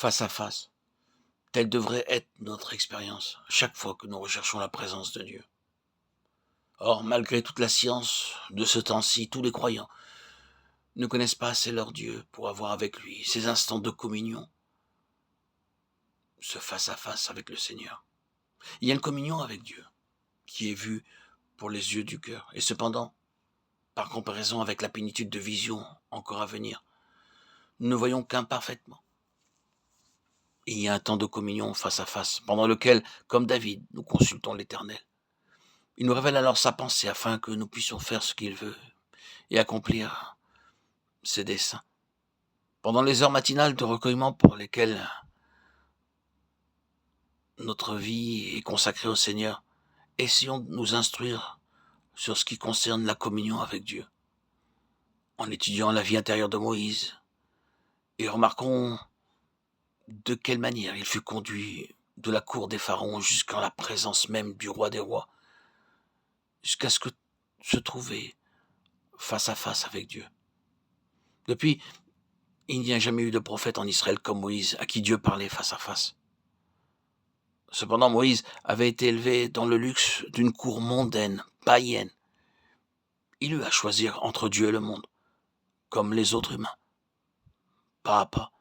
face à face. Telle devrait être notre expérience chaque fois que nous recherchons la présence de Dieu. Or, malgré toute la science de ce temps-ci, tous les croyants ne connaissent pas assez leur Dieu pour avoir avec lui ces instants de communion, ce face-à-face avec le Seigneur. Il y a une communion avec Dieu qui est vue pour les yeux du cœur. Et cependant, par comparaison avec la plénitude de vision encore à venir, nous ne voyons qu'imparfaitement. Il y a un temps de communion face à face, pendant lequel, comme David, nous consultons l'Éternel. Il nous révèle alors sa pensée afin que nous puissions faire ce qu'il veut et accomplir ses desseins. Pendant les heures matinales de recueillement pour lesquelles notre vie est consacrée au Seigneur, essayons de nous instruire sur ce qui concerne la communion avec Dieu, en étudiant la vie intérieure de Moïse, et remarquons de quelle manière il fut conduit de la cour des pharaons jusqu'en la présence même du roi des rois, jusqu'à ce que se trouver face à face avec Dieu. Depuis, il n'y a jamais eu de prophète en Israël comme Moïse, à qui Dieu parlait face à face. Cependant, Moïse avait été élevé dans le luxe d'une cour mondaine, païenne. Il eut à choisir entre Dieu et le monde, comme les autres humains. Pas à pas,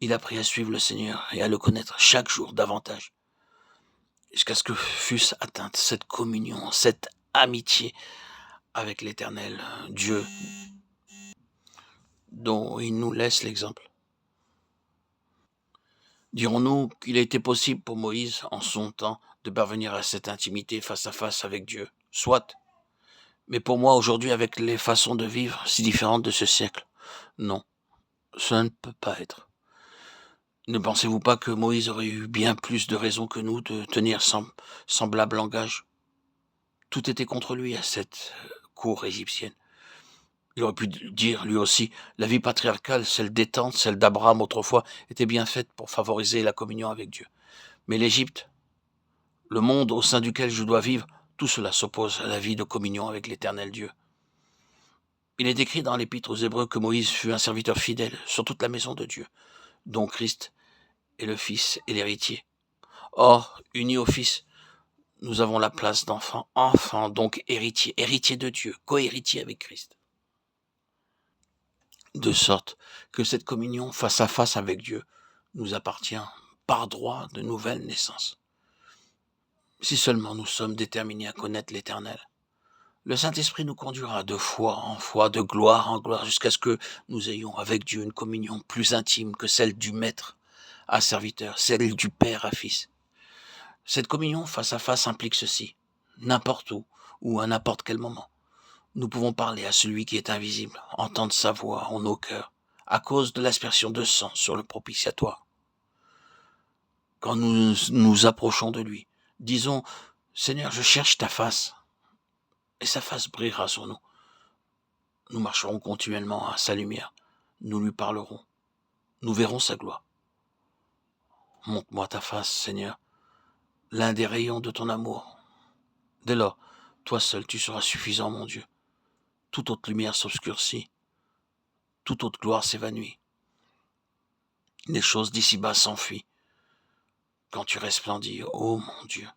il apprit à suivre le Seigneur et à le connaître chaque jour davantage, jusqu'à ce que fût atteinte cette communion, cette amitié avec l'Éternel, Dieu, dont il nous laisse l'exemple. Dirons-nous qu'il a été possible pour Moïse, en son temps, de parvenir à cette intimité face à face avec Dieu? Soit. Mais pour moi, aujourd'hui, avec les façons de vivre si différentes de ce siècle, non, cela ne peut pas être. Ne pensez-vous pas que Moïse aurait eu bien plus de raisons que nous de tenir semblable langage? Tout était contre lui à cette cour égyptienne. Il aurait pu dire, lui aussi, la vie patriarcale, celle d'Éthan, celle d'Abraham autrefois, était bien faite pour favoriser la communion avec Dieu. Mais l'Égypte, le monde au sein duquel je dois vivre, tout cela s'oppose à la vie de communion avec l'Éternel Dieu. Il est écrit dans l'Épître aux Hébreux que Moïse fut un serviteur fidèle sur toute la maison de Dieu, dont Christ est le Fils et l'héritier. Or, unis au Fils, nous avons la place d'enfant, enfant, donc héritier, héritier de Dieu, co-héritier avec Christ. De sorte que cette communion face à face avec Dieu nous appartient par droit de nouvelle naissance. Si seulement nous sommes déterminés à connaître l'Éternel, le Saint-Esprit nous conduira de foi en foi, de gloire en gloire, jusqu'à ce que nous ayons avec Dieu une communion plus intime que celle du maître à serviteur, celle du père à fils. Cette communion face à face implique ceci: n'importe où ou à n'importe quel moment, nous pouvons parler à celui qui est invisible, entendre sa voix en nos cœurs, à cause de l'aspersion de sang sur le propitiatoire. Quand nous nous approchons de lui, disons: Seigneur, je cherche ta face, et sa face brillera sur nous. Nous marcherons continuellement à sa lumière, nous lui parlerons, nous verrons sa gloire. Montre-moi ta face, Seigneur, l'un des rayons de ton amour. Dès lors, toi seul, tu seras suffisant, mon Dieu. Toute autre lumière s'obscurcit, toute autre gloire s'évanouit. Les choses d'ici-bas s'enfuient quand tu resplendis, ô mon Dieu.